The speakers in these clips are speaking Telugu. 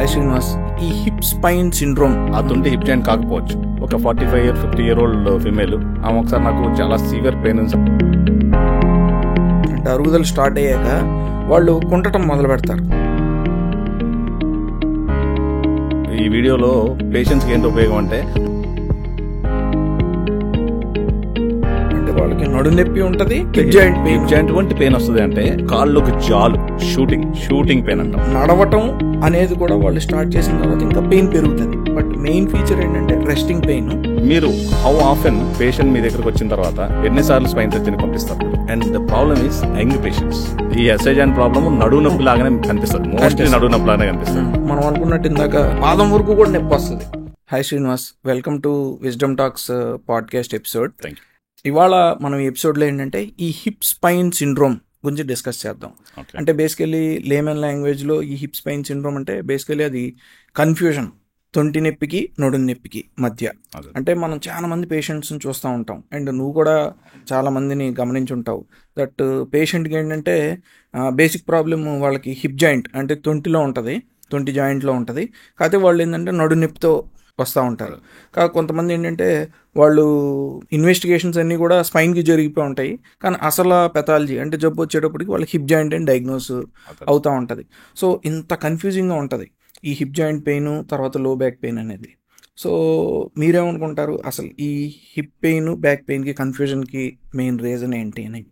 హాయ్ శ్రీనివాస్, ఈ హిప్ స్పైన్ సిండ్రోమ్ అతుంటే హిప్ జాయింట్ కాకపోవచ్చు. ఒక 45-50 ఫీమేల్ ఆమె ఒకసారి నాకు చాలా సీవియర్ పెయిన్ ఉంది. అంటే అరుగుదల స్టార్ట్ అయ్యాక వాళ్ళు కుంటటం మొదలు పెడతారు. ఈ వీడియోలో పేషెంట్స్కి ఏంటి ఉపయోగం అంటే వాళ్ళకి నడు నొప్పి ఉంటది, హిప్ జాయింట్ వంటి పెయిన్ వస్తుంది. అంటే కాళ్ళకు జాలు షూటింగ్ పెయిన్ అంటాం. నడవటం అనేది కూడా వాళ్ళు స్టార్ట్ చేసిన తర్వాత ఇంకా పెయిన్ పెరుగుతుంది. బట్ మెయిన్ ఫీచర్ ఏంటంటే రెస్టింగ్ పెయిన్. మీరు హౌ ఆఫెన్ పేషెంట్ మీ దగ్గరకు వచ్చిన తర్వాత ఎన్నిసార్లు స్పైన్ సర్జరీని పంపిస్తారు? And the problem is young patients. ఈ ఎస్ఐ జాయింట్ ప్రాబ్లమ్ నడువు నొప్పి లాగానే కనిపిస్తుంది, మోస్ట్లీ నడువు నొప్పి లాగానే కనిపిస్తుంది. మనం అనుకున్నట్టు ఇందాక పాదం వరకు కూడా నొప్పి వస్తుంది. Hi Srinivas, welcome to wisdom talks podcast episode. Thank you. ఇవాళ మనం ఈ ఎపిసోడ్లో ఏంటంటే ఈ హిప్ స్పైన్ సిండ్రోమ్ గురించి డిస్కస్ చేద్దాం. అంటే బేసికలీ లేమన్ లాంగ్వేజ్లో ఈ హిప్ స్పైన్ సిండ్రోమ్ అంటే బేసికలీ అది కన్ఫ్యూజన్, తొంటి నొప్పికి నడుం నొప్పికి మధ్య. అంటే మనం చాలా మంది పేషెంట్స్ని చూస్తూ ఉంటాం, అండ్ నువ్వు కూడా చాలా మందిని గమనించి ఉంటావు. దట్ పేషెంట్కి ఏంటంటే బేసిక్ ప్రాబ్లమ్ వాళ్ళకి హిప్ జాయింట్ అంటే తొంటిలో ఉంటుంది, తొంటి జాయింట్లో ఉంటుంది. కాకపోతే వాళ్ళు ఏంటంటే నడు నొప్పితో వస్తూ ఉంటారు. కొంతమంది ఏంటంటే వాళ్ళు ఇన్వెస్టిగేషన్స్ అన్నీ కూడా స్పైన్కి జరిగిపోయి ఉంటాయి, కానీ అసలు పెథాలజీ అంటే జబ్బు వచ్చేటప్పటికి వాళ్ళకి హిప్ జాయింట్ అని డయాగ్నోస్ అవుతూ ఉంటుంది. సో ఇంత కన్ఫ్యూజింగ్గా ఉంటుంది ఈ హిప్ జాయింట్ పెయిన్ తర్వాత లో బ్యాక్ పెయిన్ అనేది. సో మీరేమనుకుంటారు, అసలు ఈ హిప్ పెయిన్ బ్యాక్ పెయిన్కి కన్ఫ్యూజన్కి మెయిన్ రీజన్ ఏంటి అని?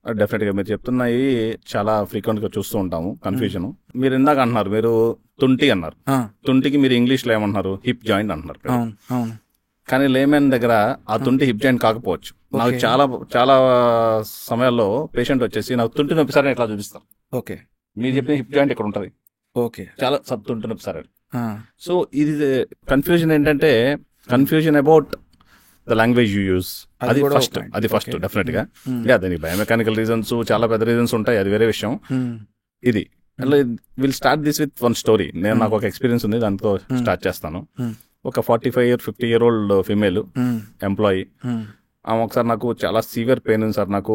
డెఫినెట్గా మీరు చెప్తున్నాయి చాలా ఫ్రీక్వెంట్గా చూస్తూ ఉంటాము కన్ఫ్యూజన్. మీరు ఇందాక అంటున్నారు, మీరు తుంటి అన్నారు. తుంటికి మీరు ఇంగ్లీష్లో ఏమంటున్నారు? హిప్ జాయింట్ అంటున్నారు. కానీ లేమెన్ దగ్గర ఆ తుంటి హిప్ జాయింట్ కాకపోవచ్చు. నాకు చాలా సమయాల్లో పేషెంట్ వచ్చేసి నాకు తుంటి నొప్పి సార్ ఎట్లా చూపిస్తారు. ఓకే, మీరు చెప్పిన హిప్ జాయింట్ ఇక్కడ ఉంటుంది. ఓకే, చాలా తుంటి నొప్పి సార్. సో ఇది కన్ఫ్యూజన్ ఏంటంటే confusion about the language you use. అది ఫస్ట్ డెఫినెట్ గా. దానికి బయోమెకానికల్ రీజన్స్ చాలా పెద్ద రీజన్స్ ఉంటాయి, అది వేరే విషయం. ఇది will start this with one story. నాకు ఒక ఎక్స్పీరియన్స్ ఉంది, దాంతో స్టార్ట్ చేస్తాను. ఒక 45-50 ఫీమేల్ ఎంప్లాయీ ఆమె ఒకసారి నాకు చాలా సీవియర్ పెయిన్ ఉంది సార్, నాకు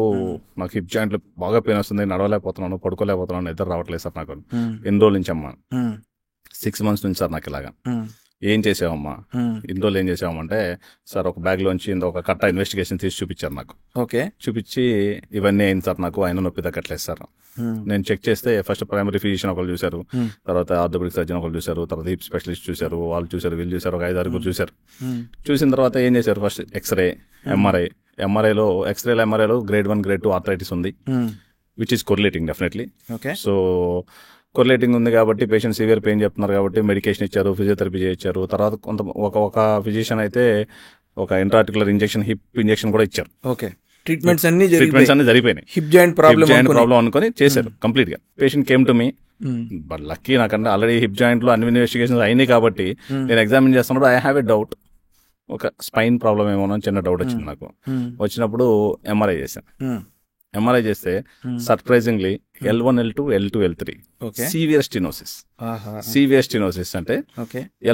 హిప్ జాయింట్ బాగా పెయిన్ వస్తుంది, నడవలేకపోతున్నాను, పడుకోలేకపోతున్నాను, నిద్ర రావట్లేదు సార్ నాకు. ఎన్ని రోజుల నుంచి అమ్మా? 6 months నుంచి సార్ నాకు ఇలాగా. ఏం చేసావమ్మా? ఇన్ని రోజులు ఏం చేసావమ్మంటే సార్ ఒక బ్యాగ్ లోంచి ఒక కట్ట ఇన్వెస్టిగేషన్ తీసి చూపించారు నాకు. ఓకే, చూపించి ఇవన్నీ అయింది సార్, నాకు ఆయన నొప్పి తగ్గట్లేదు సార్. నేను చెక్ చేస్తే ఫస్ట్ ప్రైమరీ ఫిజిషియన్ ఒకళ్ళు చూశారు, తర్వాత ఆర్థోపెడిక్ సర్జన్ ఒకళ్ళు చూశారు, తర్వాత హిప్ స్పెషలిస్ట్ చూశారు, వాళ్ళు చూశారు, వీళ్ళు చూశారు, ఒక 5-6 చూశారు. చూసిన తర్వాత ఏం చేశారు? ఫస్ట్ ఎక్స్రే, ఎంఆర్ఐలో ఎంఆర్ఐలో గ్రేడ్ 1 గ్రేడ్ 2 ఆర్థరైటిస్ ఉంది, which is correlating definitely. So correlating ఉంది కాబట్టి పేషెంట్ సివియర్ పెయిన్ చెప్తున్నారు కాబట్టి మెడికేషన్ ఇచ్చారు, ఫిజియోథెరపీ చేయించారు. తర్వాత ఒక ఫిజిషియన్ అయితే ఒక ఇంట్రాఆర్టికులర్ ఇంజెక్షన్, హిప్ ఇంజెక్షన్ కూడా ఇచ్చారు. ఓకే, ట్రీట్మెంట్స్ అన్ని జరిగిపోయినాయి. హిప్ జాయింట్ ప్రాబ్లం అనుకుని చేశారు కంప్లీట్ గా. Patient came to me, but lucky నాకంటే ఆల్రెడీ హిప్ జాయింట్ లో అన్ని ఇన్వెస్టిగేషన్స్ అయినాయి కాబట్టి నేను ఎగ్జామిన్ చేస్తున్నప్పుడు ఐ హ్యావ్ ఎ డౌట్, ఒక స్పైన్ ప్రాబ్లం ఏమో చిన్న డౌట్ వచ్చింది నాకు. వచ్చినప్పుడు ఎంఆర్ఐ చేశాను. ఎంఆర్ఐ చేస్తే surprisingly L1, L2, L2, L3 severe stenosis. అంటే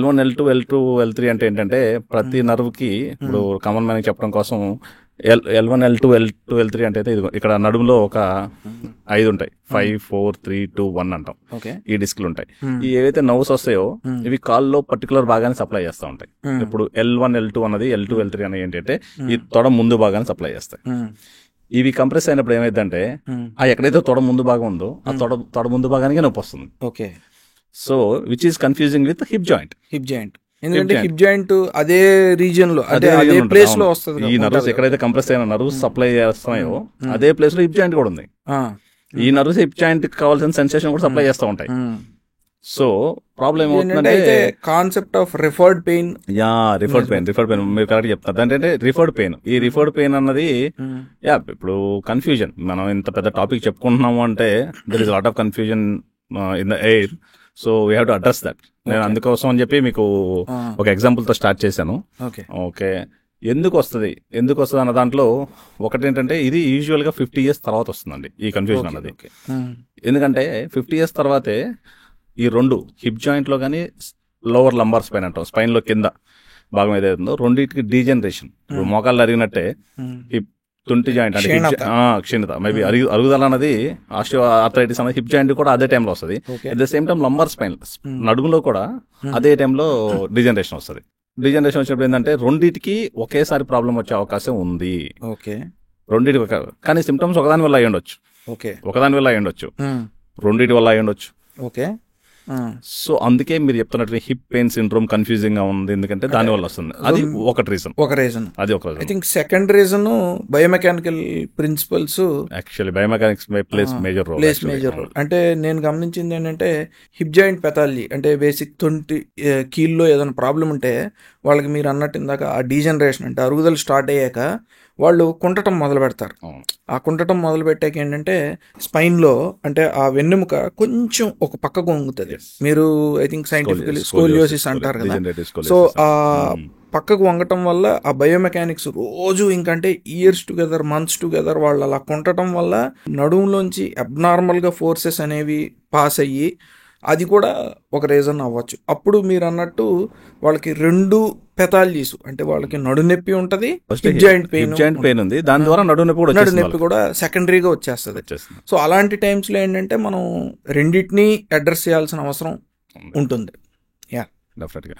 L1, L2, L2, L3 అంటే ఏంటంటే ప్రతి నర్వ్ కి, ఇప్పుడు కామన్ మ్యాన్ చెప్పడం కోసం L1, L2, L2, L3 అంటే ఇక్కడ నడుములో ఒక 5 ఉంటాయి, 5, 4, 3, 2, 1 అంటాం. ఈ డిస్క్లు ఉంటాయి. ఈ ఏవైతే నర్వ్స్ వస్తాయో ఇవి కాల్లో పర్టికులర్ భాగాన్ని సప్లై చేస్తూ ఉంటాయి. ఇప్పుడు L1, L2 అన్నది, L2, L3 అనేది ఏంటంటే ఈ తొడ ముందు భాగాన్ని సప్లై చేస్తాయి. ఇవి కంప్రెస్ అయినప్పుడు ఏమైందంటే ఎక్కడైతే తొడ ముందు భాగం ఉందో ఆ తొడ ముందు భాగానికి నొప్పి వస్తుంది. Okay, so which is confusing with hip joint. ఎందుకంటే హిప్ జాయింట్ అదే రీజియన్ లో, అదే ప్లేస్ లో వస్తుంది. ఈ నర్వ్స్ ఎక్కడైతే కంప్రెస్ అయిన నర్వ్స్ సప్లై చేస్తున్నాయో అదే ప్లేస్ లో హిప్ జాయింట్ కూడా ఉంది. ఈ నర్వ్స్ హిప్ జాయింట్ కావాల్సిన సెన్సేషన్ కూడా సప్లై చేస్తూ ఉంటాయి. సో ప్రాబ్లం ఏమవుతుందంటే concept of referred pain. Referred pain మీరు కరెక్ట్ చెప్తారు. అంటే రిఫర్డ్ పెయిన్, ఈ రిఫర్డ్ పెయిన్ అన్నది ఇప్పుడు కన్ఫ్యూజన్. మనం ఇంత పెద్ద టాపిక్ చెప్పుకుంటున్నాము అంటే there is lot of confusion in the air. So we have to address that. నేను అందుకోసం అని చెప్పి మీకు ఒక ఎగ్జాంపుల్ తో స్టార్ట్ చేశాను. ఓకే, ఎందుకు వస్తుంది అన్న దాంట్లో ఒకటి ఏంటంటే ఇది యూజువల్ గా 50 years తర్వాత వస్తుందండి ఈ కన్ఫ్యూజన్ అన్నది. ఎందుకంటే 50 years తర్వాతే ఈ రెండు హిప్ జాయింట్ లో కానీ లోవర్ లంబార్ స్పైన్ అంటాం, స్పైన్ లో కింద భాగం ఏదైతుందో రెండింటికి డీజనరేషన్. ఇప్పుడు మోకాళ్ళు అరిగినట్టే హిప్ తుంటి జాయింట్ అంటే క్షీణత మేబీ అరుగుదల అన్నది ఆస్టియో ఆర్థరైటిస్ అనేది హిప్ జాయింట్ కూడా అదే టైంలో వస్తుంది. At the same time lumbar spine నడుములో కూడా అదే టైంలో డిజనరేషన్ వస్తుంది. డిజనరేషన్ వచ్చినప్పుడు ఏంటంటే రెండింటికి ఒకేసారి ప్రాబ్లం వచ్చే అవకాశం ఉంది. రెండింటికి కానీ సిమ్టమ్స్ ఒకదాని వల్ల అయ్యి ఉండొచ్చు, ఒకదాని వల్ల అయ్యి ఉండొచ్చు, రెండింటి వల్ల అయ్యి ఉండొచ్చు. సో అందుకే మీరు చెప్తున్నట్టు హిప్ పెయిన్ సిండ్రోమ్ కన్ఫ్యూజింగ్ గా ఉంది, ఎందుకంటే దాని వల్ల వస్తుంది. అది ఒక రీజన్. అది ఒక reason. I think second reason biomechanical principles. Actually biomechanics plays major role. అంటే నేను గమనించింది ఏంటంటే హిప్ జాయింట్ పెథాలజీ అంటే బేసిక్ కీల్లో ఏదైనా ప్రాబ్లం ఉంటే వాళ్ళకి మీరు అన్నట్టు ఇందాక ఆ డీజనరేషన్ అంటే అరుగుదల స్టార్ట్ అయ్యాక వాళ్ళు కుంటటం మొదలు పెడతారు. ఆ కుంటటం మొదలు పెట్టాక ఏంటంటే స్పైన్లో అంటే ఆ వెన్నెముక కొంచెం ఒక పక్కకు వంగుతుంది. మీరు ఐ థింక్ సైంటిఫికలీ స్కోలియోసిస్ అంటారు కదా. సో ఆ పక్కకు వంగటం వల్ల ఆ బయోమెకానిక్స్ రోజు ఇంకంటే ఇయర్స్ టుగెదర్, మంత్స్ టుగెదర్ వాళ్ళు అలా కుంటటం వల్ల నడుములోంచి అబ్నార్మల్గా ఫోర్సెస్ అనేవి పాస్ అయ్యి అది కూడా ఒక రీజన్ అవ్వచ్చు. అప్పుడు మీరు అన్నట్టు వాళ్ళకి రెండు పెథాలజీస్ అంటే వాళ్ళకి నడునొప్పి ఉంటది, హిప్ జాయింట్ పెయిన్ ఉంది, దాని ద్వారా నడునొప్పి కూడా సెకండరీగా వచ్చేస్తుంది. సో అలాంటి టైమ్స్ లో ఏంటంటే మనం రెండింటినీ అడ్రస్ చేయాల్సిన అవసరం ఉంటుంది. డెఫినెట్ గా.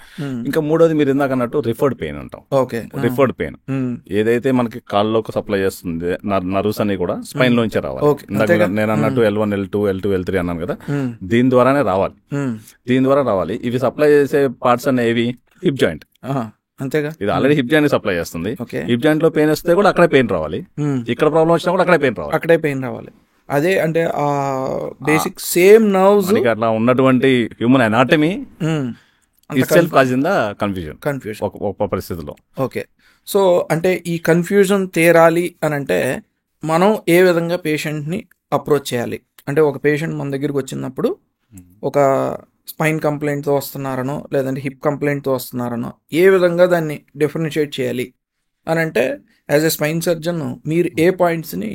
ఇంకా మూడోది మీరు ఇందాక అన్నట్టు రిఫర్డ్ పెయిన్ అంటాం. రిఫర్డ్ పెయిన్ ఏదైతే మనకి కాళ్ళలోకి సప్లై చేస్తుంది నర్వ్స్ అన్ని కూడా స్పైన్ లోంచే రావాలి. ఇందాక నేను అన్నట్టు L1, L2, L3 అన్నాను కదా, దీని ద్వారానే రావాలి. దీని ద్వారా రావాలి. ఇవి సప్లై చేసే పార్ట్స్ అనేవి హిప్ జాయింట్. అంతేగా, ఇది ఆల్రెడీ హిప్ జాయింట్ సప్లై చేస్తుంది. హిప్ జాయింట్ లో పెయిన్ వస్తే కూడా అక్కడే పెయిన్ రావాలి, ఇక్కడ ప్రాబ్లం వచ్చినా కూడా అక్కడే పెయిన్ రావాలి. అదే అంటే ఆ బేసిక్ సేమ్ నర్వ్స్ అట్లా ఉన్నటువంటి human anatomy itself causing the confusion ఒక పరిస్థితిలో. సో అంటే ఈ కన్ఫ్యూజన్ తీరాలి అని అంటే మనం ఏ విధంగా పేషెంట్ని అప్రోచ్ చేయాలి అంటే ఒక పేషెంట్ మన దగ్గరికి వచ్చినప్పుడు ఒక స్పైన్ కంప్లైంట్తో వస్తున్నారనో లేదంటే హిప్ కంప్లైంట్తో వస్తున్నారనో ఏ విధంగా దాన్ని డిఫరెన్షియేట్ చేయాలి అని అంటే యాజ్ ఎ స్పైన్ సర్జన్ మీరు ఏ పాయింట్స్ని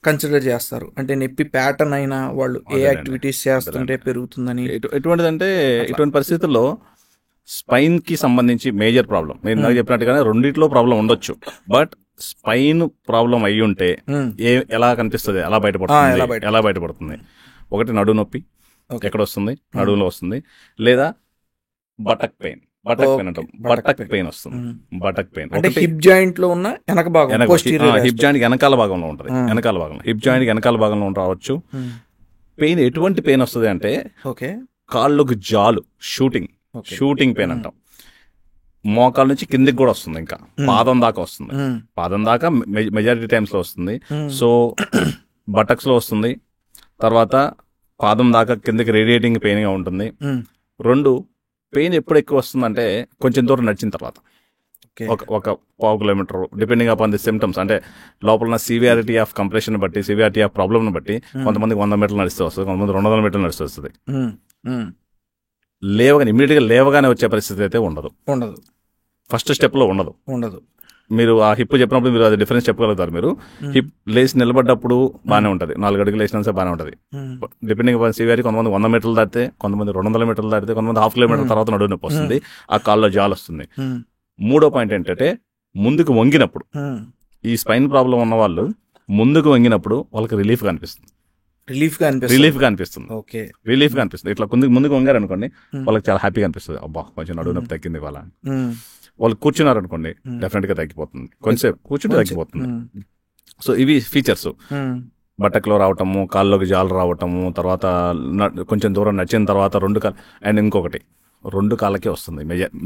కన్సిడర్ చేస్తారు? అంటే నొప్పి ప్యాటర్న్ అయినా వాళ్ళు ఏ యాక్టివిటీస్ చేస్తుంటే పెరుగుతుందని. ఎటువంటిదంటే ఇటువంటి పరిస్థితుల్లో స్పైన్ కి సంబంధించి మేజర్ ప్రాబ్లం నేను నాకు చెప్పినట్టుగానే రెండిట్లో ప్రాబ్లం ఉండొచ్చు. బట్ స్పైన్ ప్రాబ్లం అయ్యి ఉంటే ఎలా కనిపిస్తుంది, ఎలా బయటపడుతుంది? ఒకటి నడుము నొప్పి ఎక్కడ వస్తుంది, నడుములో వస్తుంది, లేదా బటక్ పెయిన్ అంటాం. బటక్ పెయిన్ వస్తుంది. బటక్ పెయిన్ అంటే హిప్ జాయింట్ లో ఉన్న హిప్ జాయింట్ వెనకాల భాగంలో ఉంటుంది. హిప్ జాయింట్ వెనకాల భాగంలో రావచ్చు. పెయిన్ ఎటువంటి పెయిన్ వస్తుంది అంటే కాళ్ళకు జాలు షూటింగ్ పెయిన్ అంటాం. మోకాల నుంచి కిందికి కూడా వస్తుంది, ఇంకా పాదం దాకా వస్తుంది. పాదం దాకా మెజారిటీ టైమ్స్ లో వస్తుంది. సో బటక్స్ లో వస్తుంది, తర్వాత పాదం దాకా కిందకి రేడియేటింగ్ పెయిన్ గా ఉంటుంది. రెండు, పెయిన్ ఎప్పుడు ఎక్కువ వస్తుందంటే కొంచెం దూరం నడిచిన తర్వాత, ఒక పావు kilometre depending upon the symptoms. అంటే లోపల ఉన్న సివియారిటీ ఆఫ్ కంప్రెషన్ బట్టి, సివియారిటీ ఆఫ్ ప్రాబ్లమ్ బట్టి కొంతమందికి 100 మీటర్లు నడిస్తే వస్తుంది, కొంతమంది 200 మీటర్లు నడిస్తే వస్తుంది. ఇమీడియట్ గా లేవగానే వచ్చే పరిస్థితి అయితే ఉండదు. ఫస్ట్ స్టెప్ లో ఉండదు. మీరు ఆ హిప్ చెప్పినప్పుడు మీరు అది డిఫరెన్స్ చెప్పగలుగుతారు. మీరు హిప్ లేచి నిలబడ్డప్పుడు బాగానే ఉంటది, 4 అడుగులు లేచినా బాగానే ఉంటది. డిపెండింగ్ అపాన్ సివియారిటీ కొంతమంది 100 మీటర్లు దాటితే, కొంతమంది 200 మీటర్లు దాటితే, కొంతమంది ½ కిలోమీటర్ తర్వాత నడుము నొప్పి వస్తుంది, ఆ కాల్లో జాలు వస్తుంది. మూడో పాయింట్ ఏంటంటే ముందుకు వంగినప్పుడు, ఈ స్పైన్ ప్రాబ్లం ఉన్న వాళ్ళు ముందుకు వంగినప్పుడు వాళ్ళకి రిలీఫ్ గా అనిపిస్తుంది. ఇట్లా ముందుకు వంగారు అనుకోండి, వాళ్ళకి చాలా హ్యాపీగా అనిపిస్తుంది. అబ్బా కొంచెం నడుము నొప్పి తగ్గింది వాళ్ళ. వాళ్ళు కూర్చున్నారు అనుకోండి, డెఫినెట్ గా తగ్గిపోతుంది, కొంచెంసేపు కూర్చుంటే తగ్గిపోతుంది. సో ఇవి ఫీచర్స్. బట్టకులో రావటము, కాళ్ళలోకి జాలు రావటము, తర్వాత కొంచెం దూరం నడిచిన తర్వాత అండ్ ఇంకొకటి 2 కాళ్ళకే వస్తుంది.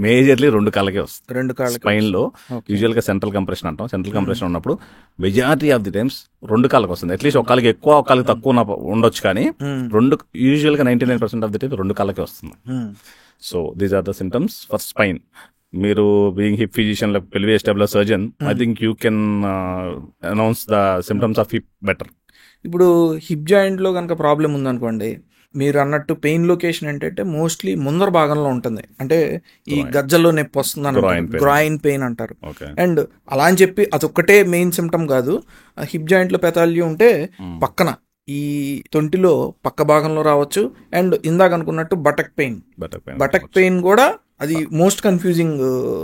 మేజర్లీ 2 కాళ్ళకే వస్తుంది. స్పైన్ లో యూజువల్ గా సెంట్రల్ కంప్రెషన్ అంటాం. సెంట్రల్ కంప్రెషన్ ఉన్నప్పుడు మెజారిటీ ఆఫ్ ది టైమ్స్ 2 కాళ్ళకి వస్తుంది. అట్లీస్ట్ ఒక కాళ్ళకి ఎక్కువ, ఒక కాళ్ళకి తక్కువ ఉండొచ్చు, కానీ యూజువల్ గా 99% ఆఫ్ ది టైమ్స్ 2 కాళ్ళకే వస్తుంది. So these are the symptoms for spine. మీరు being hip physician, pelvis acetabular surgeon, I think you can announce the symptoms of hip better. ఇప్పుడు హిప్ జాయింట్ లో కనుక ప్రాబ్లం ఉందనుకోండి, మీరు అన్నట్టు పెయిన్ లొకేషన్ ఏంటంటే మోస్ట్లీ ముందర భాగంలో ఉంటుంది. అంటే ఈ గజ్జల్లో నొప్పి వస్తుంది అన్నట్టు, గ్రాయిన్ పెయిన్ అంటారు. అండ్ అలా అని చెప్పి అదొక్కటే మెయిన్ సిమ్టమ్ కాదు. హిప్ జాయింట్ లో పెథాలజీ ఉంటే పక్కన ఈ తొంటిలో పక్క భాగంలో రావచ్చు. అండ్ ఇందాక అనుకున్నట్టు బటక్ పెయిన్ కూడా అది మోస్ట్ కన్ఫ్యూజింగ్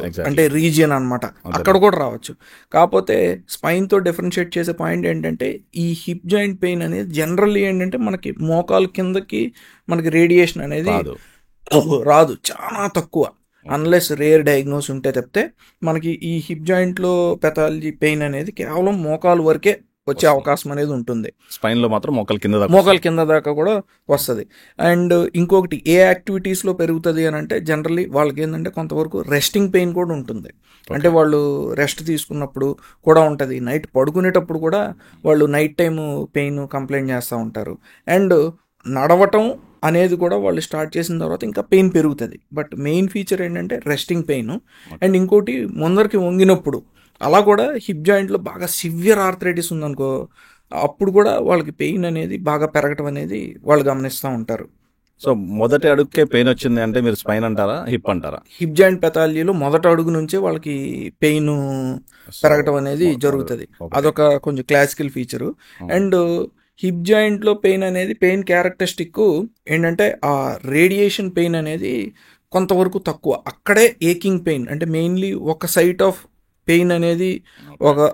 Exactly. అంటే రీజియన్ అన్నమాట. అక్కడ కూడా రావచ్చు. కాకపోతే స్పైన్తో డిఫరెన్షియేట్ చేసే పాయింట్ ఏంటంటే ఈ హిప్ జాయింట్ పెయిన్ అనేది జనరల్లీ ఏంటంటే మనకి మోకాలు కిందకి మనకి రేడియేషన్ అనేది కాదు. రాదు, చాలా తక్కువ. అన్లెస్ రేర్ డయాగ్నోస్ ఉంటే తప్పితే మనకి ఈ హిప్ జాయింట్లో పెథాలజీ పెయిన్ అనేది కేవలం మోకాలు వరకే వచ్చే అవకాశం అనేది ఉంటుంది. స్పైన్ లో మాత్రం మోకాలు కింద దాకా కూడా వస్తుంది. అండ్ ఇంకొకటి ఏ యాక్టివిటీస్లో పెరుగుతుంది అని అంటే జనరల్లీ వాళ్ళకి ఏంటంటే కొంతవరకు రెస్టింగ్ పెయిన్ కూడా ఉంటుంది. అంటే వాళ్ళు రెస్ట్ తీసుకున్నప్పుడు కూడా ఉంటుంది, నైట్ పడుకునేటప్పుడు కూడా వాళ్ళు నైట్ టైం పెయిన్ కంప్లైంట్ చేస్తూ ఉంటారు. అండ్ నడవటం అనేది కూడా వాళ్ళు స్టార్ట్ చేసిన తర్వాత ఇంకా పెయిన్ పెరుగుతుంది. బట్ మెయిన్ ఫీచర్ ఏంటంటే రెస్టింగ్ పెయిన్. అండ్ ఇంకోటి ముందరికి వంగినప్పుడు అలా కూడా హిప్ జాయింట్లో బాగా సివియర్ ఆర్థరైటిస్ ఉందనుకో, అప్పుడు కూడా వాళ్ళకి పెయిన్ అనేది బాగా పెరగటం అనేది వాళ్ళు గమనిస్తూ ఉంటారు. సో మొదటి అడుగుకే పెయిన్ వచ్చింది అంటే మీరు స్పైన్ అంటారా, హిప్ అంటారా? హిప్ జాయింట్ పెథాలజీలో మొదటి అడుగు నుంచే వాళ్ళకి పెయిన్ పెరగటం అనేది జరుగుతుంది. అదొక కొంచెం క్లాసికల్ ఫీచరు. అండ్ హిప్ జాయింట్లో పెయిన్ అనేది పెయిన్ క్యారెక్టరిస్టిక్ ఏంటంటే ఆ రేడియేషన్ పెయిన్ అనేది కొంతవరకు తక్కువ. అక్కడే ఏకింగ్ పెయిన్ అంటే మెయిన్లీ ఒక సైట్ ఆఫ్ పెయిన్ అనేది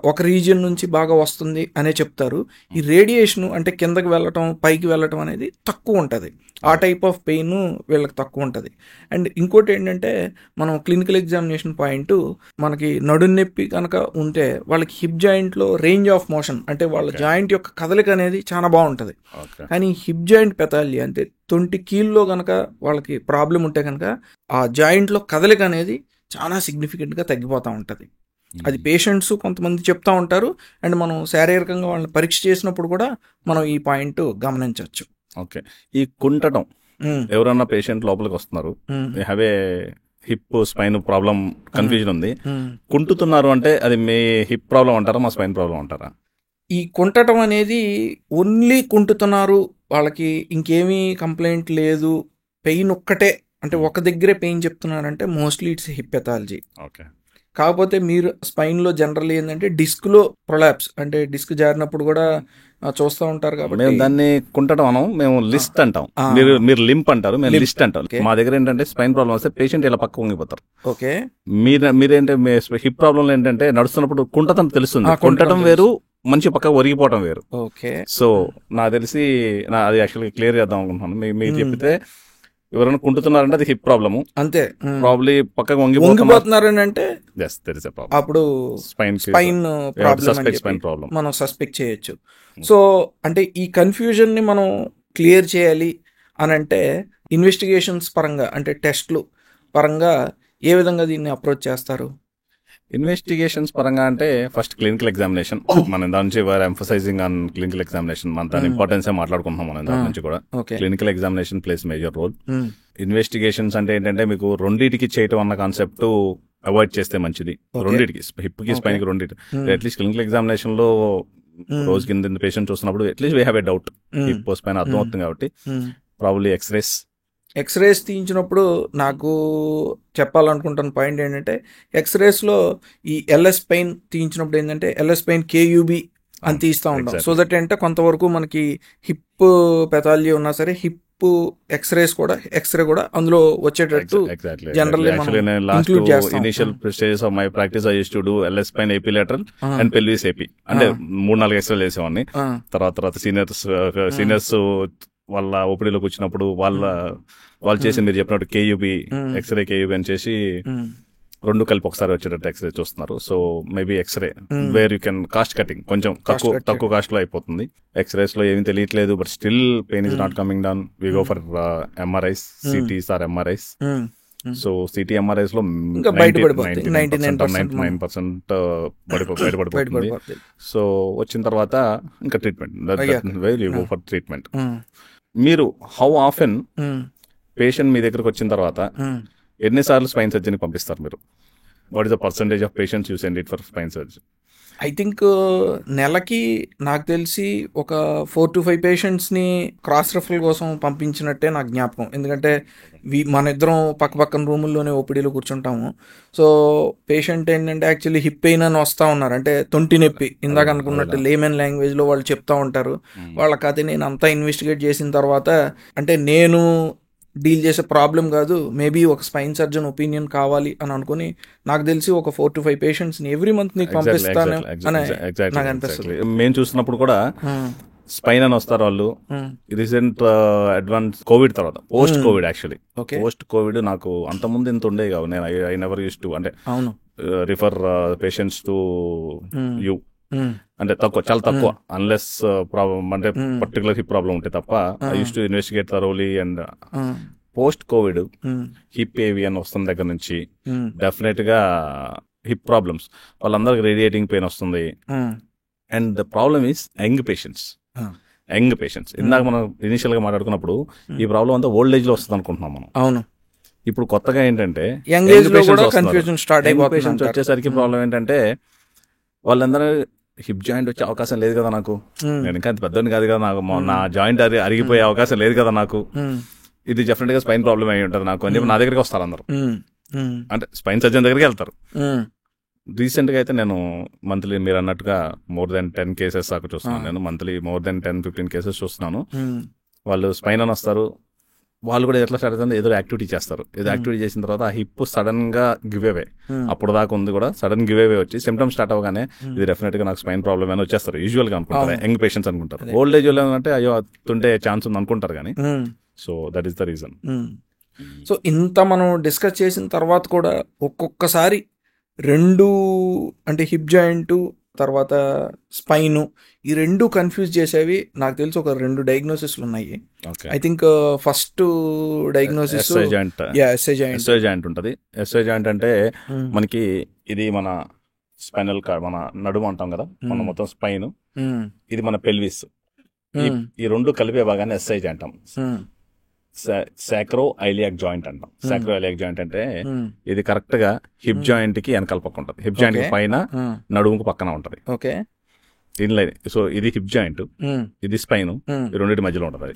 ఒక రీజియన్ నుంచి బాగా వస్తుంది అనే చెప్తారు. ఈ రేడియేషన్ అంటే కిందకి వెళ్ళటం పైకి వెళ్ళటం అనేది తక్కువ ఉంటుంది. ఆ టైప్ ఆఫ్ పెయిన్ వీళ్ళకి తక్కువ ఉంటుంది. అండ్ ఇంకోటి ఏంటంటే మనం క్లినికల్ ఎగ్జామినేషన్ పాయింట్ మనకి నడుం నొప్పి కనుక ఉంటే వాళ్ళకి హిప్ జాయింట్లో రేంజ్ ఆఫ్ మోషన్ అంటే వాళ్ళ జాయింట్ యొక్క కదలిక అనేది చాలా బాగుంటుంది. కానీ హిప్ జాయింట్ పెథాలజీ అంటే 20 కీల్లో కనుక వాళ్ళకి ప్రాబ్లం ఉంటే కనుక ఆ జాయింట్లో కదలిక అనేది చాలా సిగ్నిఫికెంట్గా తగ్గిపోతూ ఉంటుంది. అది పేషెంట్స్ కొంతమంది చెప్తా ఉంటారు. అండ్ మనం శారీరకంగా వాళ్ళని పరీక్ష చేసినప్పుడు కూడా మనం ఈ పాయింట్ గమనించవచ్చు. ఓకే, ఈ కుంటడం ఎవరన్నా పేషెంట్ లోపలికి వస్తున్నారు, have a hip spine problem confusion ఉంది, కుంటుతున్నారు అంటే అది మీ హిప్ ప్రాబ్లం అంటారా, మా స్పైన్ ప్రాబ్లం అంటారా? ఈ కుంటటం అనేది ఓన్లీ కుంటుతున్నారు, వాళ్ళకి ఇంకేమీ కంప్లైంట్ లేదు, పెయిన్ ఒక్కటే అంటే ఒక దగ్గరే పెయిన్ చెప్తున్నారంటే mostly it's hip pathology. Okay, కాకపోతే మీరు స్పైన్లో జనరల్ ఏంటంటే డిస్క్లో ప్రొలాప్స్ అంటే డిస్క్ జారినప్పుడు కూడా చూస్తూ ఉంటారు కాబట్టి మేము దాన్ని కుంటడం అనం, మేము లిస్ట్ అంటాం. మీరు లింప్ అంటారు, మేము లిస్ట్ అంటాం. మా దగ్గర ఏంటంటే స్పైన్ ప్రాబ్లం వస్తే పేషెంట్ ఇలా పక్క వంగిపోతారు. ఓకే, మీరేంటే హిప్ ప్రాబ్లం ఏంటంటే నడుస్తున్నప్పుడు కుంటతం తెలుస్తుంది, కుంటడం వేరు, మంచి పక్క ఒరిగిపోవడం వేరు. ఓకే, సో నాకు తెలిసి అది యాక్చువల్గా క్లియర్ చేద్దాం అనుకుంటున్నాను. మీరు చెప్తే ఎవరైనా కుంటున్నారంటే అది హిప్ ప్రాబ్లము, అంతే. ప్రాబ్లీ పక్కకు వంగిపోతున్నారని అంటే అప్పుడు స్పైన్ ప్రాబ్లం మనం సస్పెక్ట్ చేయొచ్చు. సో అంటే ఈ కన్ఫ్యూజన్ ని మనం క్లియర్ చేయాలి అని అంటే ఇన్వెస్టిగేషన్స్ పరంగా అంటే టెస్ట్లు పరంగా ఏ విధంగా దీన్ని అప్రోచ్ చేస్తారు? ఇన్వెస్టిగేషన్స్ పరంగా అంటే ఫస్ట్ క్లినికల్ ఎగ్జామినేషన్, మనం దాని నుంచి ఎంఫసైజింగ్ ఆన్ క్లినికల్ ఎగ్జామినేషన్, మన దాని ఇంపార్టెన్స్ మాట్లాడుకుంటున్నాం మనం దాని నుంచి కూడా. Clinical examination plays major role. Investigations అంటే ఏంటంటే మీకు రెండింటికి చేయటం అన్న కాన్సెప్ట్ అవాయిడ్ చేస్తే మంచిది. రెండింటికి, హిప్ కి స్పైన్ కి రెండింటి. అట్లీస్ట్ క్లినికల్ ఎగ్జామినేషన్ లో రోజు కింద పేషెంట్ చూస్తున్నప్పుడు at least we have a doubt, hip spine అర్థం అవుతుంది కాబట్టి ప్రాబబ్లీ ఎక్స్రేస్ తీయించినప్పుడు నాకు చెప్పాలనుకుంటున్న పాయింట్ ఏంటంటే ఎక్స్రేస్లో ఈ ఎల్ఎస్ పెయిన్ తీయించినప్పుడు ఏంటంటే ఎల్ఎస్ పెయిన్ కేయూబీ అని తీస్తూ ఉంటాం. సో దట్ అంటే కొంతవరకు మనకి హిప్ పెథాలజీ ఉన్నా సరే హిప్ ఎక్స్రే కూడా అందులో వచ్చేటట్టు generally initial stages of my practice I used to do LS spine AP lateral and pelvis AP అంటే 3-4 ఎక్స్రేలు వేసేవాడిని. తర్వాత సీనియర్స్ వాళ్ళ ఓపీడీలోకి వచ్చినప్పుడు వాళ్ళు చేసి మీరు చెప్పినట్టు కేయూబీ ఎక్స్రే కేయూబీ అని చేసి 2 కలిపి ఒకసారి వచ్చేటట్టు ఎక్స్రే చూస్తున్నారు. So maybe X-ray where you can cost cutting కొంచెం తక్కువ కాస్ట్ లో అయిపోతుంది. ఎక్స్రేస్ లో ఏమీ తెలియట్లేదు, but still pain is not coming down, we go for MRIs, CTs or MRIs. So CT MRIs లో 99% బయటపడిపోతుంది. సో వచ్చిన తర్వాత ఇంకా ట్రీట్మెంట్. మీరు హౌ ఆఫెన్ పేషెంట్ మీ దగ్గరకు వచ్చిన తర్వాత ఎన్నిసార్లు స్పైన్ సర్జరీకి పంపిస్తారు మీరు? What is the percentage of patients you send it for spine surgery? I think నెలకి నాకు తెలిసి ఒక 4 to 5 పేషెంట్స్ని క్రాస్ రెఫరల్ కోసం పంపించినట్టే నాకు జ్ఞాపకం. ఎందుకంటే మన ఇద్దరం పక్కన రూముల్లోనే ఓపీడీలో కూర్చుంటాము. సో పేషెంట్ ఏంటంటే యాక్చువల్లీ హిప్ పెయిన్ అని వస్తూ ఉన్నారు, అంటే తొంటి నొప్పి, ఇందాక అనుకున్నట్టు లేమెన్ లాంగ్వేజ్లో వాళ్ళు చెప్తా ఉంటారు. వాళ్ళ కథ నేను అంతా ఇన్వెస్టిగేట్ చేసిన తర్వాత అంటే నేను డీల్ చేసే ప్రాబ్లం కాదు, మేబీ ఒక స్పైన్ సర్జన్ ఒపీనియన్ కావాలి అని అనుకుని నాకు తెలిసి ఒక 4 to 5 పేషెంట్స్ ని ఎవ్రీ మంత్ నీకు పంపిస్తాను అని నాకు అనిపిస్తుంది. మేము చూసినప్పుడు కూడా స్పైన్ అని వస్తారు వాళ్ళు. రీసెంట్ అడ్వాన్స్ కోవిడ్ తర్వాత, post Covid actually, post Covid నాకు అంతకుముందు ఇంత ఉండే కావు. నేను ఐ నెవర్ యూస్ టు అంటే రిఫర్ పేషెంట్స్ టు యూ అంటే తక్కువ, చాలా తక్కువ, అన్లెస్ ప్రాబ్లం అంటే పర్టికులర్ హిప్ ప్రాబ్లం ఉంటే తప్ప I use to investigate thoroughly. And post Covid hip ఏవి అని వస్తున్న దగ్గర నుంచి డెఫినెట్ గా హిప్ ప్రాబ్లమ్స్ వాళ్ళందరికి రేడియేటింగ్ పెయిన్ వస్తుంది. And the problem is young patients. ఇందాక మనం ఇనిషియల్ గా మాట్లాడుకున్నప్పుడు ఈ ప్రాబ్లం అంతా ఓల్డ్ ఏజ్ లో వస్తుంది అనుకుంటున్నాం మనం. అవును. ఇప్పుడు కొత్తగా ఏంటంటే యంగ్ ఏజ్ లో కూడా కన్ఫ్యూజన్ స్టార్ట్ అయిపోతుంది. వచ్చేసరికి ప్రాబ్లం ఏంటంటే వాళ్ళందరూ హిప్ జాయింట్ వచ్చే అవకాశం లేదు కదా నాకు, నేను ఇంకా పెద్దోని కాదు కదా, నాకు నా జాయింట్ అరిగిపోయే అవకాశం లేదు కదా నాకు, ఇది డెఫినెట్ గా స్పైన్ ప్రాబ్లం అయి ఉంటుంది నాకు అని చెప్పి నా దగ్గరికి వస్తారు అందరు. అంటే స్పైన్ సర్జన్ దగ్గరికి వెళ్తారు. రీసెంట్ గా అయితే నేను మంత్లీ మీరు అన్నట్టుగా మోర్ దెన్ 10 కేసెస్ దాకా చూస్తున్నాను. నేను మంత్లీ మోర్ దెన్ 10-15 కేసెస్ చూస్తున్నాను. వాళ్ళు స్పైన్ అని వస్తారు. వాళ్ళు కూడా ఎట్లా స్టార్ట్ అవుతుంది, ఏదో యాక్టివిటీ చేస్తారు. ఏదో యాక్టివిటీ చేసిన తర్వాత ఆ హిప్ సడన్ గా గివ్ అవే, అప్పుడు దాకా ఉంది కూడా సడన్ గివ్ అవే వచ్చి సిమ్టమ్స్ స్టార్ట్ అవగానే ఇది డెఫినెట్ గా నాకు స్పైన్ ప్రాబ్లమ్ అని వచ్చేస్తారు. యూజువల్ గా అనుకుంటారు, యంగ్ పేషెంట్స్ అనుకుంటారు. ఓల్డ్ ఏజ్ లో అంటే అయ్యో తుంటే ఛాన్స్ ఉంది అనుకుంటారు కానీ. So that is the reason. So ఇంత మనం డిస్కస్ చేసిన తర్వాత కూడా ఒక్కొక్కసారి రెండు అంటే హిప్ జాయింట్ తర్వాత స్పైన్ ఈ రెండు కన్ఫ్యూజ్ చేసేవి నాకు తెలిసి ఒక 2 డయాగ్నోసిస్లు ఉన్నాయి. I think first diagnosis SI joint ఉంటుంది. ఎస్ఐ జాయింట్ అంటే మనకి ఇది మన స్పైనల్ కార్డ్, మన నడుము అంటాం కదా, మన మొత్తం స్పైన్, ఇది మన పెల్విస్, ఈ రెండు కలిపే భాగాన్ని ఎస్ఐ జాయింట్ అంటాం. సాక్రో ఐలియాక్ జాయింట్ అంటాం. సాక్రో ఐలియాక్ జాయింట్ అంటే ఇది కరెక్ట్ గా హిప్ జాయింట్ కి వెనకాల పక్క ఉంటుంది. హిప్ జాయింట్ కి పైన, నడుముకు పక్కన ఉంటది. సో ఇది హిప్ జాయింట్, ఇది స్పైన్, ఈ రెండింటి మధ్యలో ఉంటది.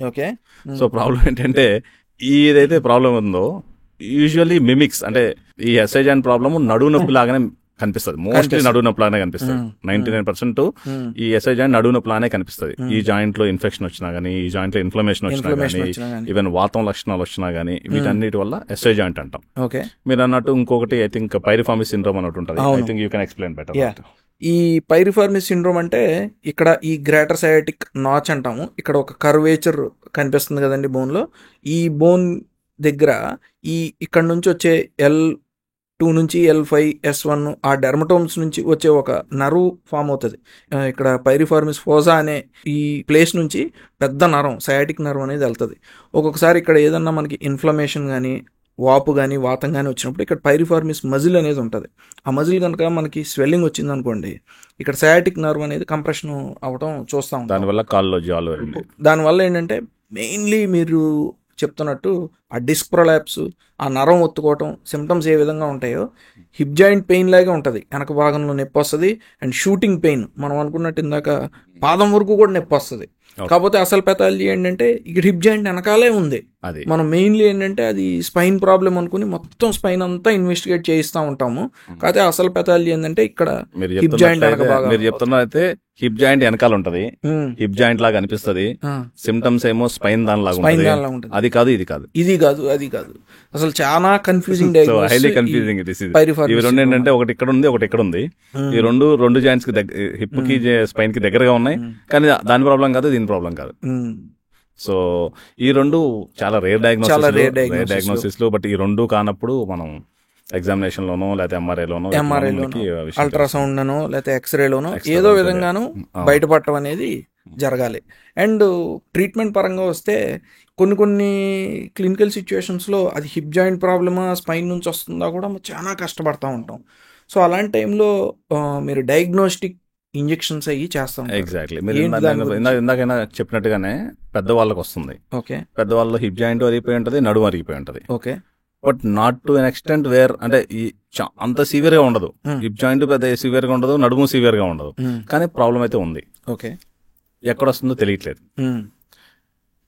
సో ప్రాబ్లం ఏంటంటే ఏదైతే ప్రాబ్లం ఉందో యూజువల్లీ మిమిక్స్, అంటే ఈ ఎస్ఐ జాయింట్ ప్రాబ్లమ్ నడుము నొప్పి లాగానే కనిపిస్తుంది. మోస్ట్లీ నడువు నొప్పి లానే కనిపిస్తుంది. 99% ఈ ఎస్ఐ జాయింట్ నడువు నొప్పి లానే కనిపిస్తుంది. ఈ జాయింట్ లో ఇన్ఫెక్షన్ వచ్చినా గానీ, ఈ జాయింట్ లో ఇన్ఫ్లమేషన్ వచ్చినా గానీ, ఈవెన్ వాతం లక్షణాలు వచ్చినా గానీ, వీటన్నిటి వల్ల ఎస్ఐ జాయింట్ అంటాం. మీరు అన్నట్టు ఇంకొకటి ఐ థింక్ పైరిఫార్మిస్ సిండ్రోమ్ అన్నట్టు ఉంటుంది. I think you can explain better. ఈ పైరిఫార్మిస్ సిండ్రోమ్ అంటే ఇక్కడ ఈ గ్రేటర్ సయాటిక్ నాచ్ అంటాము. ఇక్కడ ఒక కర్వేచర్ కనిపిస్తుంది కదండి బోన్ లో. ఈ బోన్ దగ్గర ఇక్కడ నుంచి వచ్చే L2 నుంచి L5 S1 ఆ డెర్మటోమ్స్ నుంచి వచ్చే ఒక నర్వ్ ఫామ్ అవుతుంది. ఇక్కడ పైరిఫార్మిస్ ఫోజా అనే ఈ ప్లేస్ నుంచి పెద్ద నరం, సయాటిక్ నర్వ్ అనేది వెళ్తుంది. ఒక్కొక్కసారి ఇక్కడ ఏదన్నా మనకి ఇన్ఫ్లమేషన్ కానీ, వాపు కానీ, వాతం కానీ వచ్చినప్పుడు ఇక్కడ పైరిఫార్మిస్ మజిల్ అనేది ఉంటుంది. ఆ మజిల్ కనుక మనకి స్వెల్లింగ్ వచ్చింది అనుకోండి, ఇక్కడ సయాటిక్ నర్వ్ అనేది కంప్రెషన్ అవ్వడం చూస్తూ ఉంటాం. దానివల్ల కాల్లో జాలు, దానివల్ల ఏంటంటే మెయిన్లీ మీరు చెప్తున్నట్టు ఆ డిస్క్ ప్రొలాప్స్, ఆ నరం ఒత్తుకోవటం సిమ్టమ్స్ ఏ విధంగా ఉంటాయో హిప్ జాయింట్ పెయిన్ లాగే ఉంటుంది. వెనక భాగంలో నొప్పి వస్తుంది. అండ్ షూటింగ్ పెయిన్, మనం అనుకున్నట్టు ఇందాక పాదం వరకు కూడా నొప్పి వస్తుంది. కాకపోతే అసలు పెథాలజీ ఏంటంటే ఇక్కడ హిప్ జాయింట్ వెనకాలే ఉంది. మనం మెయిన్లీ ఏంటంటే అది స్పైన్ ప్రాబ్లం అనుకుని మొత్తం స్పైన్ అంతా ఇన్వెస్టిగేట్ చేయిస్తూ ఉంటాము. కాకపోతే అసలు పెథాలజీ ఏంటంటే ఇక్కడ హిప్ జాయింట్ వెనక భాగం. మీరు చెప్తున్నైతే హిప్ జాయింట్ వెనకాల ఉంటది, హిప్ జాయింట్ లాగా అనిపిస్తుంది. సిమ్టమ్స్ ఏమో స్పైన్ దానిలాగా ఉంటుంది. అది కాదు, ఇది కాదు, ఇది కాదు, అది కాదు. అసలు చాలా కన్ఫ్యూజింగ్ హైలీ కన్ఫ్యూజింగ్. ఇవి రెండు ఏంటంటే ఒకటి ఇక్కడ ఉంది, ఒకటి ఇక్కడ ఉంది. ఈ రెండు జాయింట్స్ కి హిప్ కి స్పైన్ కి దగ్గరగా ఉన్నాయి, కానీ దాని ప్రాబ్లం కాదు, దీని ప్రాబ్లం కాదు. సో ఈ రెండు చాలా రేర్ డయాగ్నోసిస్ లో. బట్ ఈ రెండు కానప్పుడు మనం ఎగ్జామినేషన్ లోనో లేకపోతే ఎంఆర్ఐలోనో అల్ట్రాసౌండ్ లోనో లేకపోతే ఎక్స్రేలోనో ఏదో విధంగానూ బయటపడటం అనేది జరగాలి. అండ్ ట్రీట్మెంట్ పరంగా వస్తే కొన్ని క్లినికల్ సిచ్యువేషన్స్లో అది హిప్ జాయింట్ ప్రాబ్లమా, స్పైన్ నుంచి వస్తుందా కూడా చాలా కష్టపడతా ఉంటాం. సో అలాంటి టైంలో మీరు డయాగ్నోస్టిక్ ఇంజెక్షన్స్ అయ్యి చేస్తాం. ఎగ్జాక్ట్లీ. మీరు ఇందాకైనా చెప్పినట్టుగానే పెద్దవాళ్ళకి వస్తుంది. ఓకే, పెద్దవాళ్ళలో హిప్ జాయింట్ అరిగిపోయి ఉంటుంది, నడుము అరిగిపోయి ఉంటుంది. Okay, but not to an extent where అంటే అంత సివియర్ గా ఉండదు. హిప్ జాయింట్ పెద్ద సివియర్ గా ఉండదు, నడుము సివియర్ గా ఉండదు, కానీ ప్రాబ్లం అయితే ఉంది. ఓకే, ఎక్కడ వస్తుందో తెలియట్లేదు.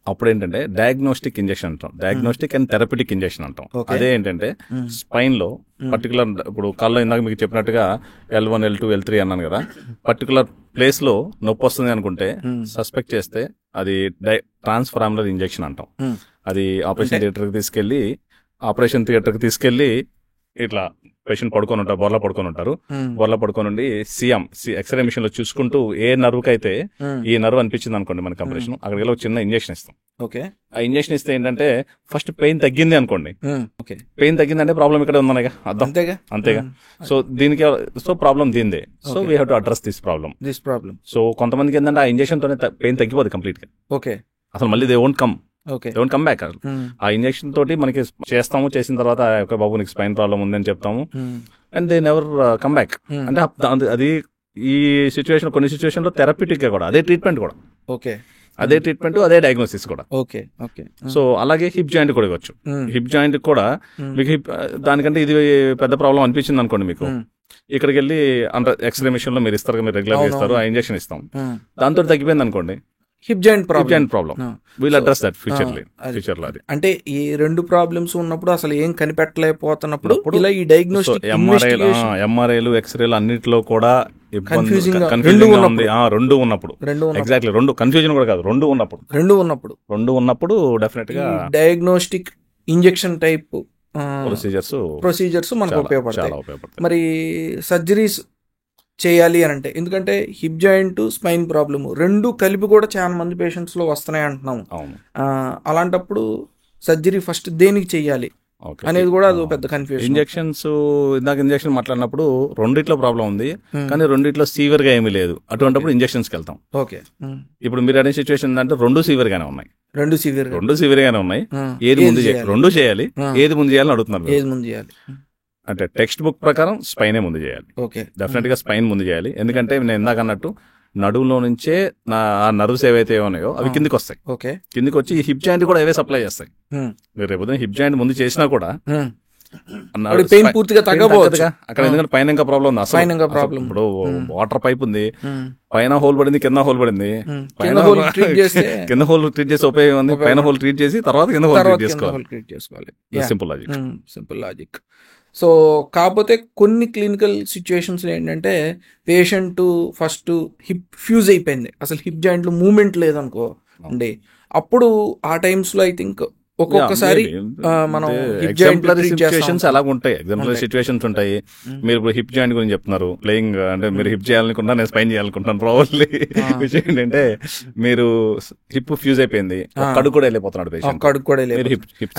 అప్పుడు ఏంటంటే డయాగ్నోస్టిక్ ఇంజెక్షన్ అంటాం, డయాగ్నోస్టిక్ అండ్ థెరపిటిక్ ఇంజెక్షన్ అంటాం. అదే ఏంటంటే స్పైన్ లో పర్టికులర్, ఇప్పుడు కాల్లో ఇందాక మీకు చెప్పినట్టుగా L1, L2, L3 అన్నాను కదా, పర్టికులర్ ప్లేస్ లో నొప్పి వస్తుంది అనుకుంటే సస్పెక్ట్ చేస్తే అది ట్రాన్స్ఫరాములర్ ఇంజెక్షన్ అంటాం. అది ఆపరేషన్ థియేటర్కి తీసుకెళ్లి ఇట్లా పేషెంట్ పడుకొని ఉంటారు, బొర్లా పడుకొని ఉంటారు. బొర్లా పడుకొని ఉండి ఎక్స్రే మిషన్ లో చూసుకుంటూ ఏ నర్వ్కి అయితే ఈ నర్వ్ అనిపించింది అనుకోండి మన కంప్రెషన్, అక్కడికి వెళ్ళి ఒక చిన్న ఇంజెక్షన్ ఇస్తాం. ఆ ఇంజెక్షన్ ఇస్తే ఏంటంటే ఫస్ట్ పెయిన్ తగ్గింది అనుకోండి, పెయిన్ తగ్గిందంటే ప్రాబ్లం ఇక్కడ ఉందనేగా అర్థం, అంతేగా. సో దీనికి ప్రాబ్లం దీనిదే. So we have to address this problem. So కొంతమందికి ఏంటంటే ఆ ఇంజెక్షన్ తోనే పెయిన్ తగ్గిపోదు కంప్లీట్ గా, అసలు మళ్ళీ దే వోంట్ కమ్ బ్యాక్. ఆ ఇంజెక్షన్ తోటి మనకి చేసిన తర్వాత బాబు నీకు స్పైన్ ప్రాబ్లం ఉందని చెప్తాము, and they never come back. అంటే అది ఈ సిచ్యువేషన్, కొన్ని సిచ్యువేషన్ లో థెరప్యూటిక్ గా కూడా అదే ట్రీట్మెంట్ కూడా, అదే ట్రీట్మెంట్, అదే డయాగ్నోసిస్ కూడా. సో అలాగే హిప్ జాయింట్ కూడా ఇవ్వచ్చు. హిప్ జాయింట్ కూడా మీకు దానికంటే ఇది పెద్ద ప్రాబ్లం అనిపించింది అనుకోండి మీకు, ఇక్కడికి వెళ్ళి ఎక్స్రే మిషన్ లో మీరు ఇస్తారు, మీరు రెగ్యులర్ ఇస్తారు, ఆ ఇంజెక్షన్ ఇస్తాం, దాంతో తగ్గిపోయింది అనుకోండి hip joint problem. Will address that future లో. అది అంటే ఈ రెండు ప్రాబ్లమ్స్ ఉన్నప్పుడు అసలు ఏం కనిపెట్టలేకపోతున్నప్పుడు ఇలా ఈ డయాగ్నోస్టిక్ ఎంఆర్ఐలు ఎక్స్రేలు అన్నిటిలో కూడా కన్ఫ్యూజింగ్ ఉంది. రెండు ఉన్నప్పుడు ఎగ్జాక్ట్లీ, రెండు కన్ఫ్యూజన్ కూడా కాదు, రెండు ఉన్నప్పుడు డెఫినెట్ గా డయాగ్నోస్టిక్ ఇంజెక్షన్ టైప్ ప్రొసీజర్స్ మనకు ఉపయోగపడతాయి. మరి సర్జరీస్ చేయాలి అని అంటే, ఎందుకంటే హిప్ జాయింట్ స్పైన్ ప్రాబ్లమ్ రెండు కలిపి కూడా చాలా మంది పేషెంట్స్ లో వస్తున్నాయి అంటున్నాము. అలాంటప్పుడు సర్జరీ ఫస్ట్ దేనికి చెయ్యాలి అనేది కూడా అది పెద్ద కన్ఫ్యూజన్. ఇంజెక్షన్ మాట్లాడినప్పుడు రెండిట్లో ప్రాబ్లం ఉంది, కానీ రెండిట్లో సీవియర్ గా ఏమీ లేదు, అటువంటిప్పుడు ఇంజెక్షన్స్ కి వెళ్తాం. ఇప్పుడు మీరు అనే సిచ్యువేషన్ అంటే రెండు సీవియర్ గానే ఉన్నాయి, రెండు సివియర్ గానే ఉన్నాయి. ఏది ముందు రెండు చేయాలి, ఏది ముందు చేయాలని అడుగుతున్నారు. అంటే టెక్స్ట్ బుక్ ప్రకారం స్పైనే ముందు చేయాలి, డెఫినెట్ గా స్పైన్ ముందు చేయాలి. ఎందుకంటే నేను ఇందాక అన్నట్టు నడువులో నుంచే ఆ నర్వ్స్ ఏవైతే ఉన్నాయో అవి కిందికి వస్తాయి, కిందికి వచ్చి ఈ హిప్ జాయింట్ కూడా అవే సప్లై చేస్తాయి. మీరు రేపు హిప్ జాయింట్ ముందు చేసినా కూడా పెయిన్ పూర్తిగా తగ్గబోదు అక్కడ, ఎందుకంటే పైన ఇంకా ప్రాబ్లం ఉంది. అసలు ఇప్పుడు వాటర్ పైప్ ఉంది, పైన హోల్ పడింది, కింద హోల్ పడింది, కింద హోల్ ట్రీట్ చేసి ఉపయోగం ఉంది, పైన హోల్ ట్రీట్ చేసి తర్వాత కింద హోల్ ట్రీట్ చేసుకోవాలి. Simple logic. సో కాకపోతే కొన్ని క్లినికల్ సిచ్యువేషన్స్ ఏంటంటే పేషెంట్ ఫస్ట్ హిప్ ఫ్యూజ్ అయిపోయింది, అసలు హిప్ జాయింట్ లో మూవ్మెంట్ లేదనుకో అండి, అప్పుడు ఆ టైమ్స్ లో ఐ థింక్ ఒక్కొక్కసారి మనం సిచ్యువేషన్స్ అలాగ ఉంటాయి, ఎగ్జాంపుల్ సిచ్యువేషన్స్ ఉంటాయి. మీరు ఇప్పుడు హిప్ జాయింట్ గురించి చెప్తున్నారు, ప్లేయింగ్ అంటే మీరు హిప్ చేయాలనుకుంటున్నా, నేను స్పైన్ చేయాలనుకుంటున్నాను. ప్రాబబ్లీ విషయం ఏంటంటే మీరు హిప్ ఫ్యూజ్ అయిపోయింది, కడుగు కూడా వెళ్ళిపోతున్నాడు పేషెంట్,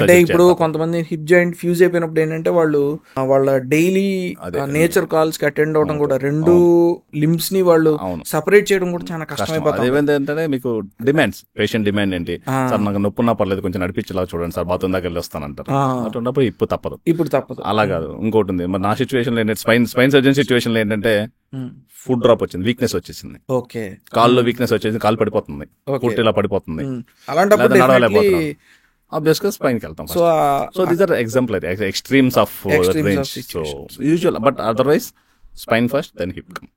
అంటే ఇప్పుడు కొంతమంది హిప్ జాయింట్ ఫ్యూజ్ అయిపోయినప్పుడు ఏంటంటే వాళ్ళ డైలీ నేచర్ కాల్స్ కి అటెండ్ అవడం కూడా, రెండు లింబ్స్ ని వాళ్ళు సపరేట్ చేయడం కూడా చాలా కష్టమైపోతుంది. అదేంటంటే మీకు డిమాండ్స్, పేషెంట్ డిమాండ్ ఏంటి, సార్ నాకు నొప్పున్నా పర్లేదు కొంచెం నడిపించేలా చూడండి సార్, బాత్రూమ్ దగ్గర వెళ్ళి వస్తానంటారు. అటువంటిప్పుడు ఇప్పుడు తప్పదు. అలా కాదు, ఇంకోటి ఉంది. మరి నా సిచ్యువేషన్ లో ఏంటంటే స్పైన్ సర్జన్ సిచ్యువేషన్ లో ఏంటంటే ఫుడ్ డ్రాప్ వచ్చింది, వీక్నెస్ వచ్చేసింది, కాల్లో వీక్నెస్ వచ్చేసి కాలు పడిపోతుంది, కుట్టి ఇలా పడిపోతుంది, ఆబ్వియస్ గా స్పైన్ కి వెళ్తాం. So these are example extremes of range. So usual, but otherwise spine first then hip come.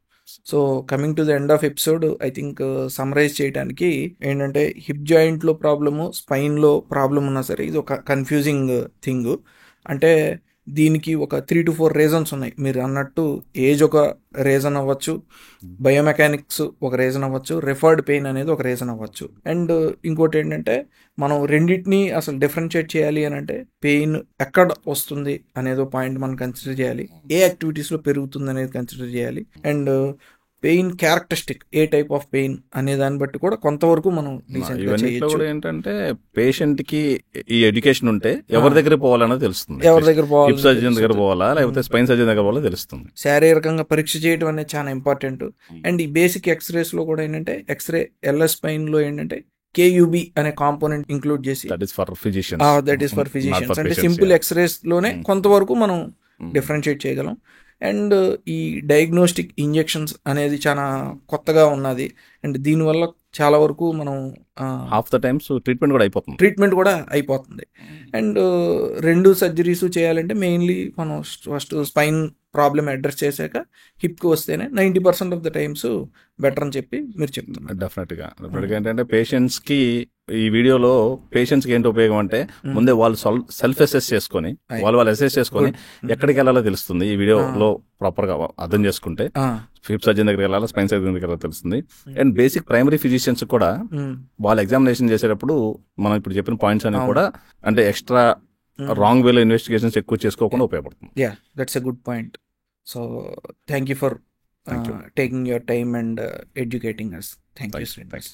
So coming to the end of episode, I think summarise చేయడానికి ఏంటంటే హిప్ జాయింట్ లో ప్రాబ్లము, స్పైన్ లో ప్రాబ్లం ఉన్నా సరే ఇది ఒక కన్ఫ్యూజింగ్ థింగ్. అంటే దీనికి ఒక 3 to 4 రీజన్స్ ఉన్నాయి. మీరు అన్నట్టు ఏజ్ ఒక రీజన్ అవ్వచ్చు, బయోమెకానిక్స్ ఒక రీజన్ అవ్వచ్చు, రెఫర్డ్ పెయిన్ అనేది ఒక రీజన్ అవ్వచ్చు. అండ్ ఇంకోటి ఏంటంటే మనం రెండింటినీ అసలు డిఫరెన్షియేట్ చేయాలి అని అంటే పెయిన్ ఎక్కడ వస్తుంది అనేది పాయింట్ మనం కన్సిడర్ చేయాలి, ఏ యాక్టివిటీస్లో పెరుగుతుంది అనేది కన్సిడర్ చేయాలి, and pain characteristic, A type of pain అనే దాన్ని బట్టి కూడా కొంతవరకు మనం ఏంటంటే పేషెంట్ కి ఈ ఎడ్యుకేషన్ ఉంటే ఎవరి దగ్గర పోవాలన్నది తెలుస్తుంది, ఎవరి దగ్గర పోవాలి, హిప్ సర్జన్ దగ్గర పోవాలా లేకపోతే స్పైన్ సర్జన్ దగ్గర పోవాలో తెలుస్తుంది. శారీరకంగా పరీక్ష చేయడం అనేది చాలా ఇంపార్టెంట్. అండ్ ఈ బేసిక్ ఎక్స్రేస్ లో కూడా ఏంటంటే ఎక్స్రే ఎల్ఎస్ స్పైన్ లో ఏంటంటే KUB అనే కాంపోనెంట్ ఇంక్లూడ్ చేసి, దట్ ఈస్ ఫర్ ఫిజిషియన్స్, అంటే సింపుల్ ఎక్స్రేస్ లోనే కొంతవరకు మనం డిఫరెన్షియేట్ చేయగలం. అండ్ ఈ డయాగ్నోస్టిక్ ఇంజెక్షన్స్ అనేది చాలా కొత్తగా ఉన్నది, అండ్ దీనివల్ల చాలా వరకు మనం హాఫ్ ద టైమ్స్ ట్రీట్మెంట్ కూడా అయిపోతుంది. అండ్ రెండు సర్జరీస్ చేయాలంటే మెయిన్లీ మనం ఫస్ట్ స్పైన్ ప్రాబ్లమ్ అడ్రస్ చేశాక హిప్కి వస్తేనే 90% ఆఫ్ ద టైమ్స్ బెటర్ అని చెప్పి మీరు చెప్తున్నారు. డెఫినెట్గా ఏంటంటే పేషెంట్స్కి ఈ వీడియోలో పేషెంట్స్ కి ఏంటి ఉపయోగం అంటే ముందే వాళ్ళు సెల్ఫ్ అసెస్ చేసుకొని వాళ్ళు అసెస్ చేసుకొని ఎక్కడికి వెళ్ళాలో తెలుస్తుంది. ఈ వీడియోలో ప్రాపర్ గా అర్థం చేసుకుంటే హిప్ సర్జన్ దగ్గరికి వెళ్ళాలి, స్పైన్ సర్జన్ దగ్గరికి వెళ్ళాలో తెలుస్తుంది. అండ్ బేసిక్ ప్రైమరీ ఫిజిషియన్స్ కూడా వాళ్ళు ఎగ్జామినేషన్ చేసేటప్పుడు మనం ఇప్పుడు చెప్పిన పాయింట్స్ అన్ని కూడా అంటే ఎక్స్ట్రా రాంగ్ వేలో ఇన్వెస్టిగేషన్స్ ఎక్కువ చేసుకోకుండా ఉపయోగపడుతుంది. Yeah, that's a good point. So thank you for taking your time and educating us. Thank you, Srinivas.